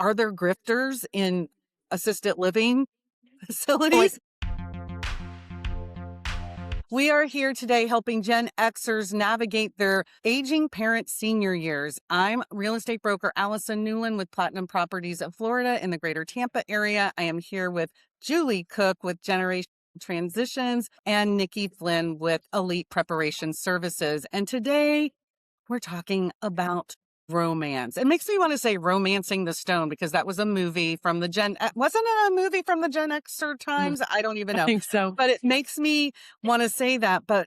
Are there grifters in assisted living Oh, facilities? We are here today helping Gen Xers navigate their aging parent senior years. I'm real estate broker Allison Newlon with Platinum Properties of Florida in the greater Tampa area. I am here with Julie Cook with Generation Transitions and Nikki Flynn with Elite Preparation Services. And today we're talking about romance. It makes me want to say Romancing the Stone because that was a movie from the wasn't it a movie from the Gen Xer mm, times? I don't even I know. think so. But it makes me want to say that. But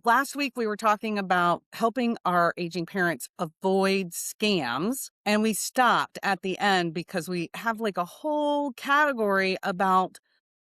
last week we were talking about helping our aging parents avoid scams. And we stopped at the end because we have like a whole category about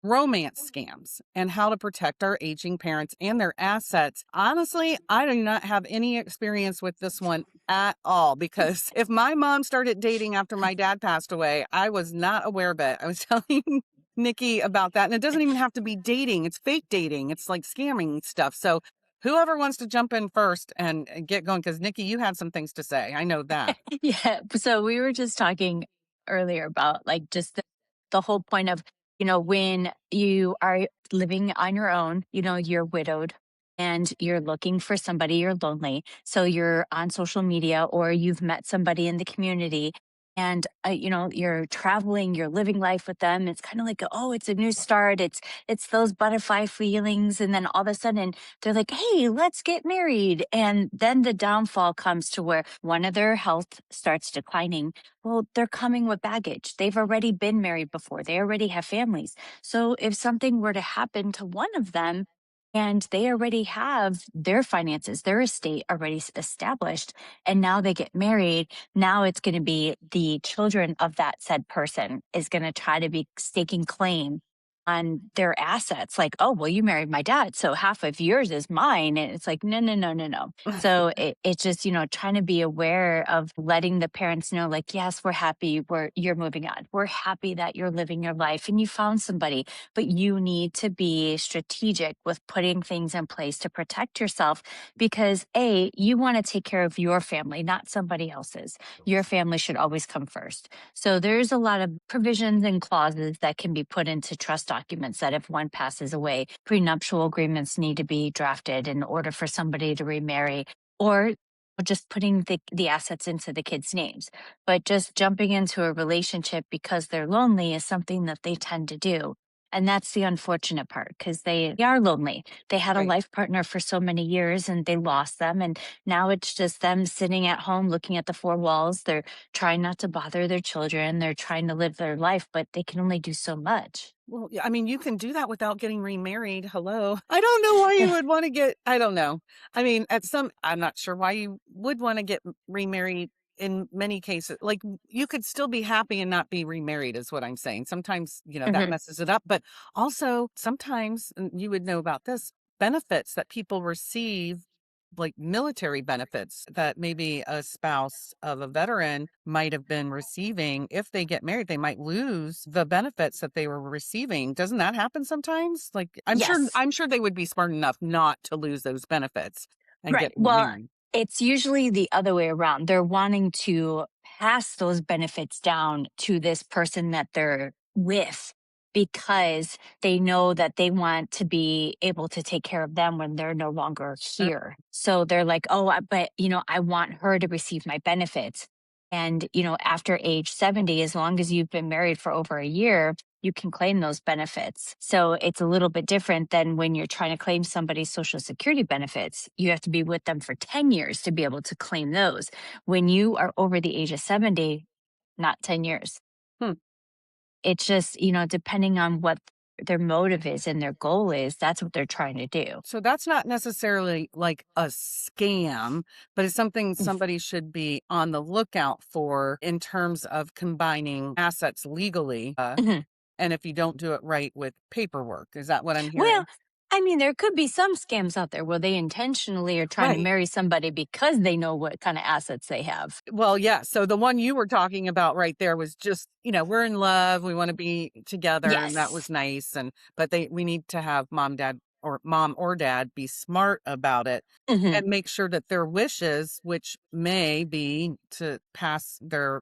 romance scams and how to protect our aging parents and their assets. Honestly, I do not have any experience with this one at all because if my mom started dating after my dad passed away, I was not aware of it. I was telling Nikki about that. And it doesn't even have to be dating, it's fake dating, it's like scamming stuff. So, whoever wants to jump in first and get going, because Nikki, you had some things to say. I know that. Yeah. So we were just talking earlier about like just the whole point of, when you are living on your own, you're widowed and you're looking for somebody, you're lonely. So you're on social media or you've met somebody in the community and, you're traveling, you're living life with them. It's kind of like, oh, it's a new start. It's those butterfly feelings. And then all of a sudden they're like, hey, let's get married. And then the downfall comes to where one of their health starts declining. Well, they're coming with baggage. They've already been married before, they already have families. So if something were to happen to one of them, and they already have their finances, their estate already established, and now they get married. Now it's going to be the children of that said person is going to try to be staking claim on their assets. Like, oh, well, you married my dad, so half of yours is mine. And it's like, no, no, no, no, no. So it's just, trying to be aware of letting the parents know, like, yes, we're happy you're moving on. We're happy that you're living your life and you found somebody, but you need to be strategic with putting things in place to protect yourself because you want to take care of your family, not somebody else's. Your family should always come first. So there's a lot of provisions and clauses that can be put into trust documents that if one passes away, prenuptial agreements need to be drafted in order for somebody to remarry, or just putting the assets into the kids' names. But just jumping into a relationship because they're lonely is something that they tend to do. And that's the unfortunate part because they are lonely. They had a Right. life partner for so many years and they lost them. And now it's just them sitting at home looking at the four walls. They're trying not to bother their children. They're trying to live their life, but they can only do so much. Well, yeah, I mean, you can do that without getting remarried. Hello. I don't know why you would want to I don't know. I mean, I'm not sure why you would want to get remarried in many cases. Like, you could still be happy and not be remarried, is what I'm saying. Sometimes, that Mhm. messes it up. But also, sometimes, and you would know about this, benefits that people receive, like military benefits that maybe a spouse of a veteran might have been receiving. If they get married, they might lose the benefits that they were receiving. Doesn't that happen sometimes? Like, Yes. I'm sure they would be smart enough not to lose those benefits and Right. get Well, remarried. it's usually the other way around. They're wanting to pass those benefits down to this person that they're with because they know that they want to be able to take care of them when they're no longer here. So they're like, oh, but, I want her to receive my benefits. And, after age 70, as long as you've been married for over a year, you can claim those benefits. So it's a little bit different than when you're trying to claim somebody's social security benefits. You have to be with them for 10 years to be able to claim those. When you are over the age of 70, not 10 years. Hmm. It's just, depending on what their motive is and their goal is, that's what they're trying to do. So that's not necessarily like a scam, but it's something Mm. somebody should be on the lookout for in terms of combining assets legally. Mhm. And if you don't do it right with paperwork, is that what I'm Well, hearing? I mean, there could be some scams out there where they intentionally are trying to Right. marry somebody because they know what kind of assets they have. Well, yeah. So the one you were talking about right there was just, we're in love, we want to be together, and that was Yes. nice. But we need to have mom or dad be smart about it Mhm. and make sure that their wishes, which may be to pass their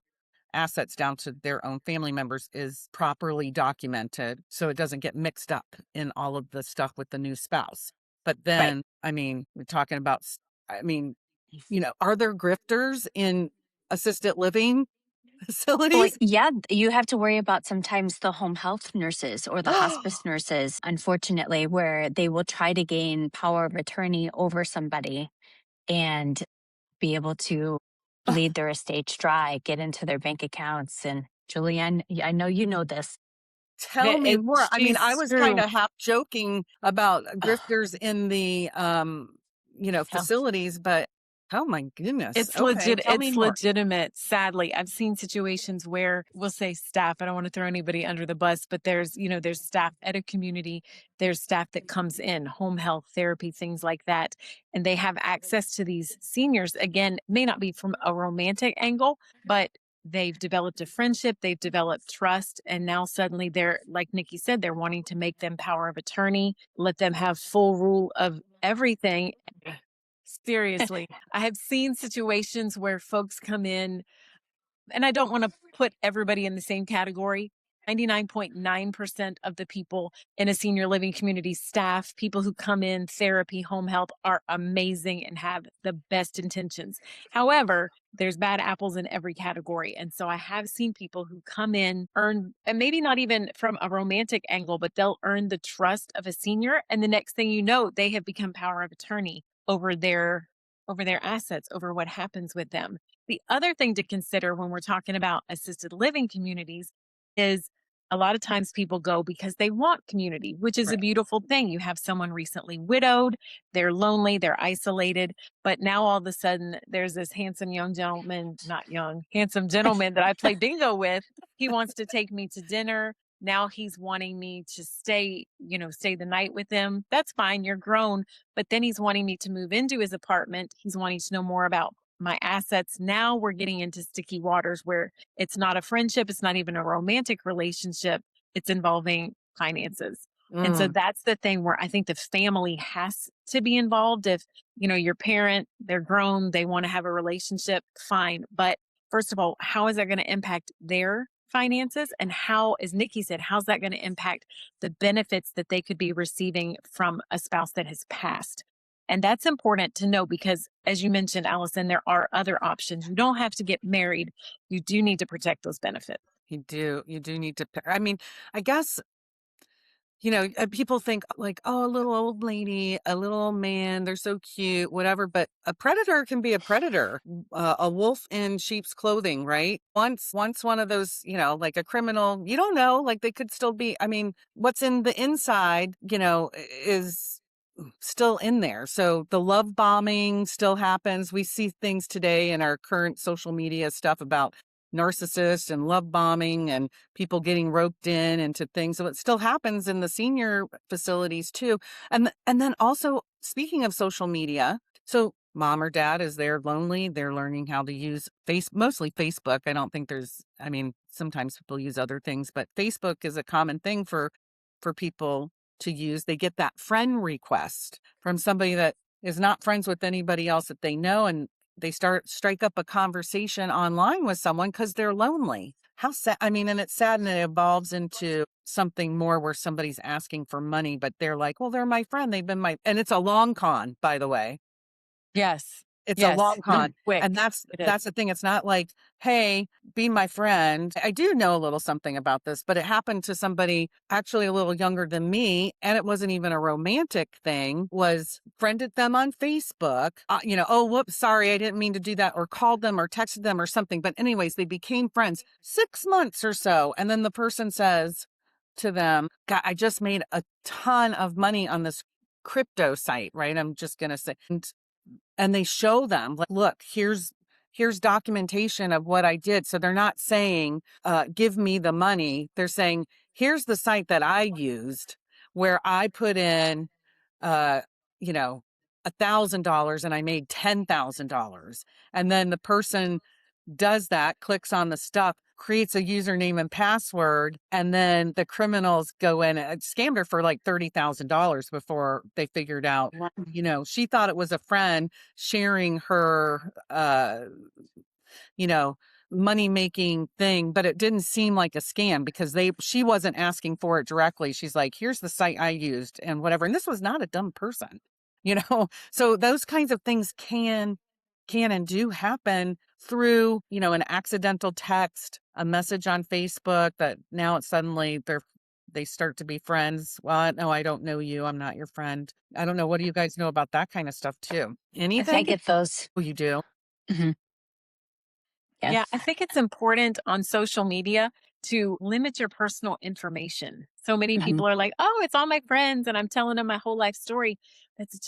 assets down to their own family members is properly documented so it doesn't get mixed up in all of the stuff with the new spouse. But Right. then, I mean, we're talking about, I mean, are there grifters in assisted living Well, facilities? yeah, you have to worry about sometimes the home health nurses or the hospice nurses, unfortunately, where they will try to gain power of attorney over somebody and be able to bleed their estates dry, get into their bank accounts. And Julianne, I know you know this. Tell me more. I mean, I She's was kind true. of half joking about grifters in the, Yeah. facilities, but oh my goodness. Okay, tell me It's more. legitimate. Sadly, I've seen situations where we'll say staff, I don't want to throw anybody under the bus, but there's staff at a community, there's staff that comes in, home health therapy, things like that, and they have access to these seniors. Again, may not be from a romantic angle, but they've developed a friendship, they've developed trust, and now suddenly they're, like Nikki said, they're wanting to make them power of attorney, let them have full rule of everything. Seriously, I have seen situations where folks come in, and I don't want to put everybody in the same category. 99.9% of the people in a senior living community, staff, people who come in, therapy, home health, are amazing and have the best intentions. However, there's bad apples in every category. And so I have seen people who come in, earn, and maybe not even from a romantic angle, but they'll earn the trust of a senior. And the next thing you know, they have become power of attorney over their assets, over what happens with them. The other thing to consider when we're talking about assisted living communities is a lot of times people go because they want community, which is a Right. beautiful thing. You have someone recently widowed, they're lonely, they're isolated, but now all of a sudden there's this handsome young gentleman, not young, handsome gentleman that I play bingo with. He wants to take me to dinner. Now he's wanting me to stay the night with him. That's fine. You're grown. But then he's wanting me to move into his apartment. He's wanting to know more about my assets. Now we're getting into sticky waters where it's not a friendship, it's not even a romantic relationship, it's involving finances. And so Mm, that's the thing where I think the family has to be involved. If, your parent, they're grown, they want to have a relationship, fine. But first of all, how is that going to impact their finances? And how, as Nikki said, how's that going to impact the benefits that they could be receiving from a spouse that has passed? And that's important to know because, as you mentioned, Allison, there are other options. You don't have to get married. You do need to protect those benefits. you do need to, I mean, I guess, people think like, oh, a little old lady, a little old man, they're so cute, whatever. But a predator can be a predator, a wolf in sheep's clothing, right? Once one of those, like a criminal, you don't know, like they could still be, I mean, what's in the inside, is still in there. So the love bombing still happens. We see things today in our current social media stuff about narcissists and love bombing and people getting roped in into things. So it still happens in the senior facilities too. And then also speaking of social media, so mom or dad is there lonely, they're learning how to use mostly Facebook. I don't think I mean, sometimes people use other things, but Facebook is a common thing for people to use. They get that friend request from somebody that is not friends with anybody else that they know, and they strike up a conversation online with someone because they're lonely. How sad. I mean, and it's sad, and it evolves into something more where somebody's asking for money, but they're like, well, they're my friend, they've been and it's a long con, by the way. Yes. It's a Yes. long con, and Quick. that's It is. that's the thing. It's not like, "Hey, be my friend." I do know a little something about this, but it happened to somebody actually a little younger than me, and it wasn't even a romantic thing. Was friended them on Facebook. "Oh, whoops, sorry, I didn't mean to do that," or called them or texted them or something. But anyways, they became friends 6 months or so, and then the person says to them, "God, I just made a ton of money on this crypto site," right? I'm just gonna say, and they show them like, look, here's documentation of what I did. So they're not saying, give me the money. They're saying, here's the site that I used where I put in, uh, $1,000 and I made $10,000. And then the person does that, clicks on the stuff, creates a username and password, and then the criminals go in and scammed her for like $30,000 before they figured out, Wow. she thought it was a friend sharing her, you know, money-making thing, but it didn't seem like a scam because she wasn't asking for it directly. She's like, "Here's the site I used," and whatever, and this was not a dumb person, you know? So those kinds of things can and do happen through, an accidental text, a message on Facebook that now it's suddenly they start to be friends. Well, no, I don't know you. I'm not your friend. I don't know. What do you guys know about that kind of stuff too? I Anything? get those. Oh, you do? Mhm. Yeah. Yeah, I think it's important on social media to limit your personal information. So many Mhm. people are like, "Oh, it's all my friends and I'm telling them my whole life story." It's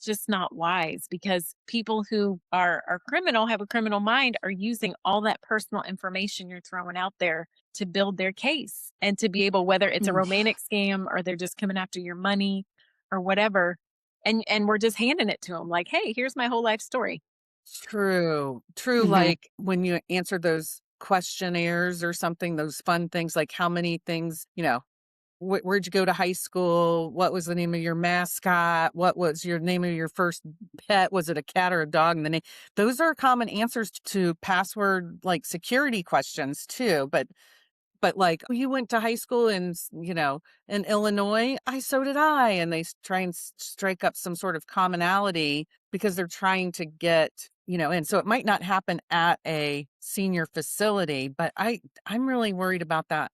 just not wise because people who are criminal, have a criminal mind, are using all that personal information you're throwing out there to build their case and to be able, whether it's a Mm. romantic scam or they're just coming after your money or whatever. And we're just handing it to them like, "Hey, here's my whole life story." True. True. Mhm. Like when you answer those questionnaires or something, those fun things like how many things, where'd you go to high school? What was the name of your mascot? What was your name of your first pet? Was it a cat or a dog? And the name. Those are common answers to password like security questions too. But like, "Oh, you went to high school in Illinois? So did I." And they try and strike up some sort of commonality because they're trying to get, and so it might not happen at a senior facility, but I'm really worried about that.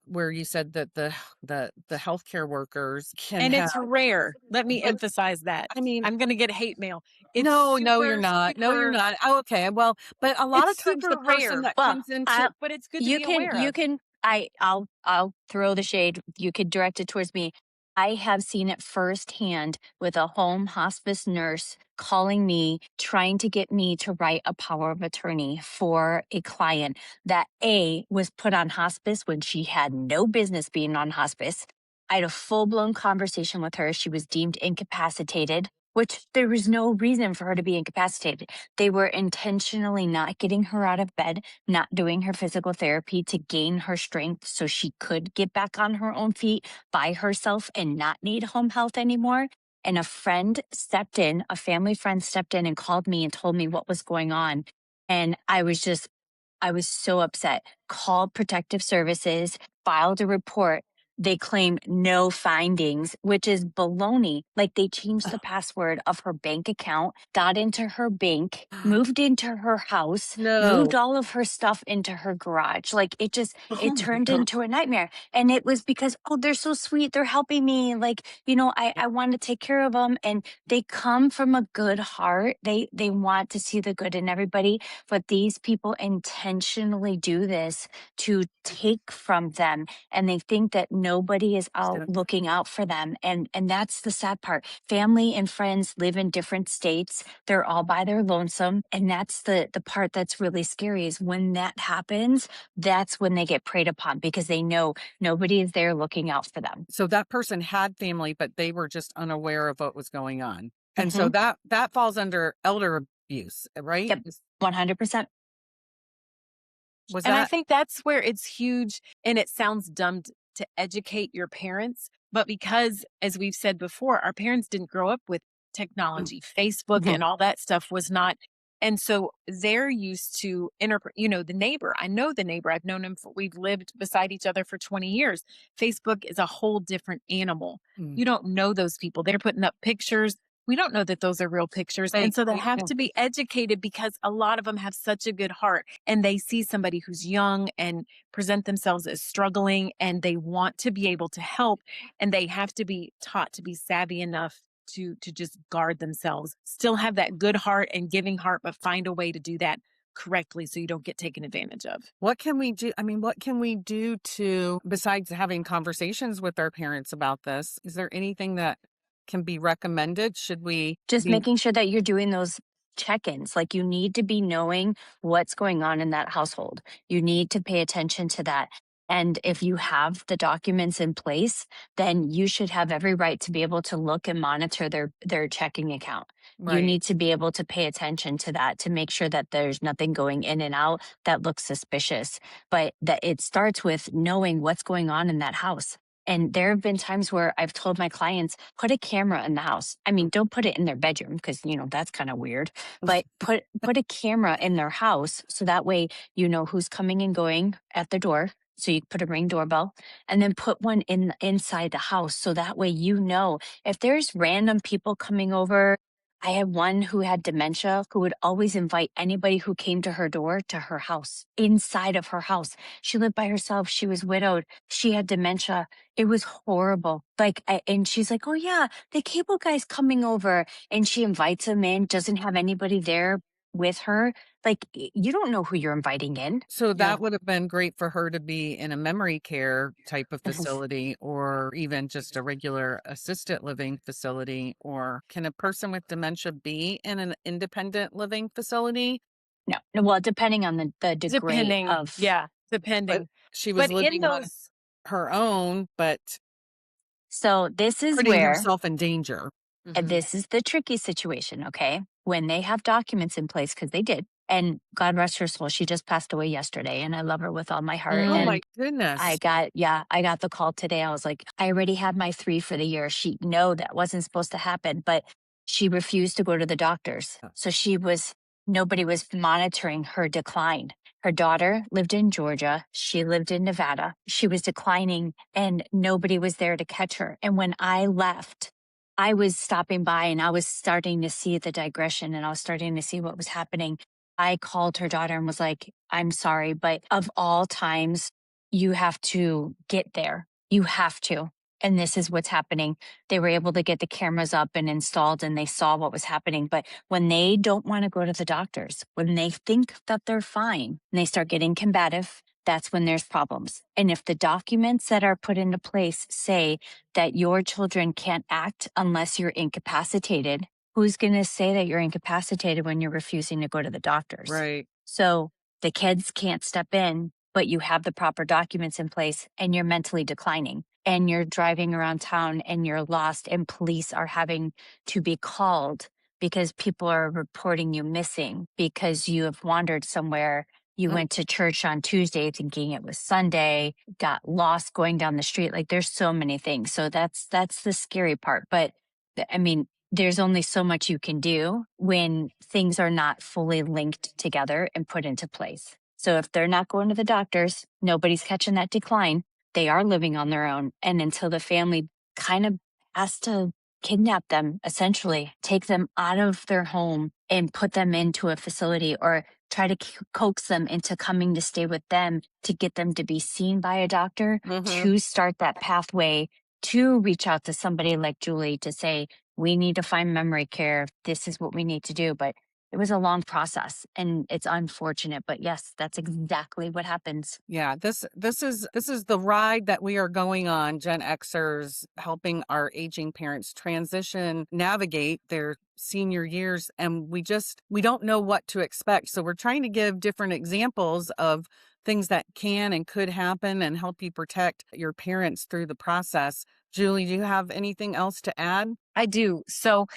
Where you said that the healthcare workers can And have, it's rare. Let me but emphasize that. I mean, I'm gonna get hate mail. It's no, no, you're super, not. No, you're super not. Oh, okay. Well, but a lot of it's times super the person rare, that Well, comes into I but it's good to you be can aware you of. can I'll throw the shade. You could direct it towards me. I have seen it firsthand with a home hospice nurse calling me, trying to get me to write a power of attorney for a client that A was put on hospice when she had no business being on hospice. I had a full-blown conversation with her. She was deemed incapacitated, which there was no reason for her to be incapacitated. They were intentionally not getting her out of bed, not doing her physical therapy to gain her strength so she could get back on her own feet by herself and not need home health anymore. And a family friend stepped in and called me and told me what was going on. And I was so upset. Called protective services, filed a report. They claimed no findings, which is baloney. Like they changed the password of her bank account, got into her bank, moved into her house, moved no. all of her stuff into her garage. Like Oh it my turned God. into a nightmare. And it was because, oh, they're so sweet. They're helping me. Like, I want to take care of them. And they come from a good heart. They want to see the good in everybody, but these people intentionally do this to take from them, and they think that nobody is out looking out for them. And that's the sad part. Family and friends live in different states. They're all by their lonesome. And that's the part that's really scary is when that happens, that's when they get preyed upon because they know nobody is there looking out for them. So that person had family, but they were just unaware of what was going on. And so Hmm. that falls under elder abuse, right? Yep. 100%. Was And I that think that's where it's huge, and it sounds dumb to educate your parents, but because, as we've said before, our parents didn't grow up with technology, Facebook Mhm. and all that stuff was not. And so they're used to the neighbor. I know the neighbor. I've known him we've lived beside each other for 20 years. Facebook is a whole different animal. Mm. You don't know those people. They're putting up pictures. We don't know that those are real pictures. And fake? so they have Yeah. to be educated because a lot of them have such a good heart and they see somebody who's young and present themselves as struggling and they want to be able to help, and they have to be taught to be savvy enough to just guard themselves, still have that good heart and giving heart, but find a way to do that correctly so you don't get taken advantage of. What can we do? I mean, what can we do to, besides having conversations with our parents about this? Is there anything that can be recommended? Should we Just be making sure that you're doing those check-ins. Like you need to be knowing what's going on in that household. You need to pay attention to that. And if you have the documents in place, then you should have every right to be able to look and monitor their checking account. You right? need to be able to pay attention to that to make sure that there's nothing going in and out that looks suspicious. But that it starts with knowing what's going on in that house. And there have been times where I've told my clients, put a camera in the house. I mean, don't put it in their bedroom because, that's kind of weird, but put a camera in their house so that way you know who's coming and going at the door. So you put a Ring doorbell, and then put one inside the house so that way you know if there's random people coming over. I had one who had dementia who would always invite anybody who came to her door to her house, inside of her house. She lived by herself. She was widowed. She had dementia. It was horrible. And she's like, oh yeah, the cable guy's coming over. And she invites him in, doesn't have anybody there with her. You don't know who you're inviting in. So Yeah. that would have been great for her to be in a memory care type of facility or even just a regular assisted living facility. Or can a person with dementia be in an independent living facility? No, no, well, depending on the degree Depending. of. Yeah. But Depending. she was But in living on those, her own, but So this is putting where, herself in danger. and Mhm. this is the tricky situation, okay? When they have documents in place, because they did, and God rest her soul, she just passed away yesterday, and I love her with all my heart. Oh Mm. my And goodness. I got the call today. I was like, I already had my 3 for the year. No, that wasn't supposed to happen, but she refused to go to the doctors. So nobody was monitoring her decline. Her daughter lived in Georgia. She lived in Nevada. She was declining and nobody was there to catch her. And when I left, I was stopping by and I was starting to see the digression and I was starting to see what was happening. I called her daughter and was like, I'm sorry, but of all times, you have to get there. You have to. And this is what's happening. They were able to get the cameras up and installed and they saw what was happening. But when they don't want to go to the doctors, when they think that they're fine and they start getting combative, that's when there's problems. And if the documents that are put into place say that your children can't act unless you're incapacitated, who's going to say that you're incapacitated when you're refusing to go to the doctors? Right. So the kids can't step in, but you have the proper documents in place and you're mentally declining and you're driving around town and you're lost and police are having to be called because people are reporting you missing because you have wandered somewhere. You Mm. went to church on Tuesday thinking it was Sunday, got lost going down the street. Like there's so many things. So that's the scary part. But I mean, there's only so much you can do when things are not fully linked together and put into place. So if they're not going to the doctors, nobody's catching that decline. They are living on their own. And until the family kind of has to kidnap them, essentially, take them out of their home and put them into a facility or try to coax them into coming to stay with them to get them to be seen by a doctor Mm-hmm. to start that pathway to reach out to somebody like Julie to say, we need to find memory care. This is what we need to do. But it was a long process and it's unfortunate. But yes, that's exactly what happens. Yeah, this is the ride that we are going on, Gen Xers helping our aging parents transition, navigate their senior years, and we don't know what to expect. So we're trying to give different examples of things that can and could happen and help you protect your parents through the process. Julie, do you have anything else to add? I do. So,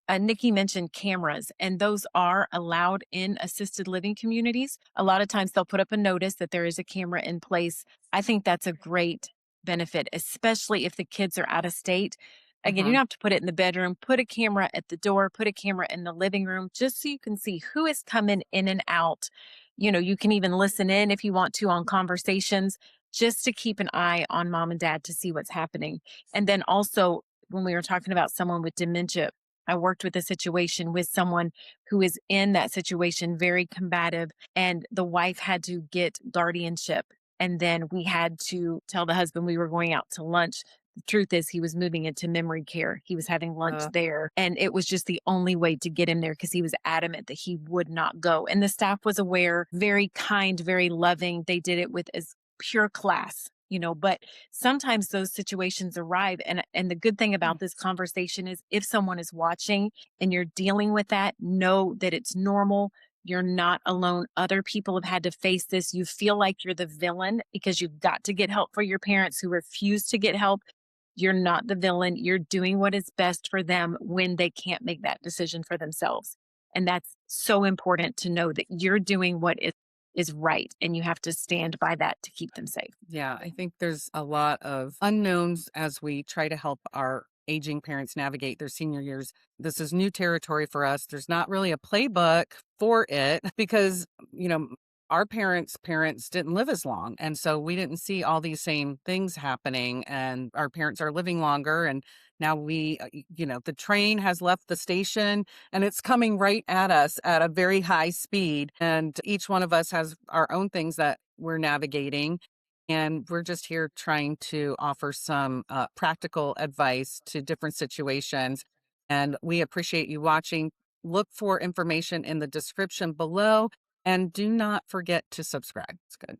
Nikki mentioned cameras, and those are allowed in assisted living communities. A lot of times they'll put up a notice that there is a camera in place. I think that's a great benefit, especially if the kids are out of state. Again, you Uh-huh. don't have to put it in the bedroom, put a camera at the door, put a camera in the living room, just so you can see who is coming in and out. You can even listen in if you want to on conversations, just to keep an eye on mom and dad to see what's happening. And then also, when we were talking about someone with dementia, I worked with a situation with someone who is in that situation, very combative, and the wife had to get guardianship. And then we had to tell the husband we were going out to lunch. The truth is, he was moving into memory care. He was having lunch Uh, there. And it was just the only way to get him there because he was adamant that he would not go. And the staff was aware, very kind, very loving. They did it with as pure class, but sometimes those situations arrive. And the good thing about this conversation is if someone is watching and you're dealing with that, know that it's normal. You're not alone. Other people have had to face this. You feel like you're the villain because you've got to get help for your parents who refuse to get help. You're not the villain. You're doing what is best for them when they can't make that decision for themselves. And that's so important to know that you're doing what is is right, and you have to stand by that to keep them safe. Yeah, I think there's a lot of unknowns as we try to help our aging parents navigate their senior years. This is new territory for us. There's not really a playbook for it because, you know, our parents didn't live as long. And so we didn't see all these same things happening. And our parents are living longer. And now the train has left the station and it's coming right at us at a very high speed. And each one of us has our own things that we're navigating. And we're just here trying to offer some practical advice to different situations. And we appreciate you watching. Look for information in the description below and do not forget to subscribe. It's good.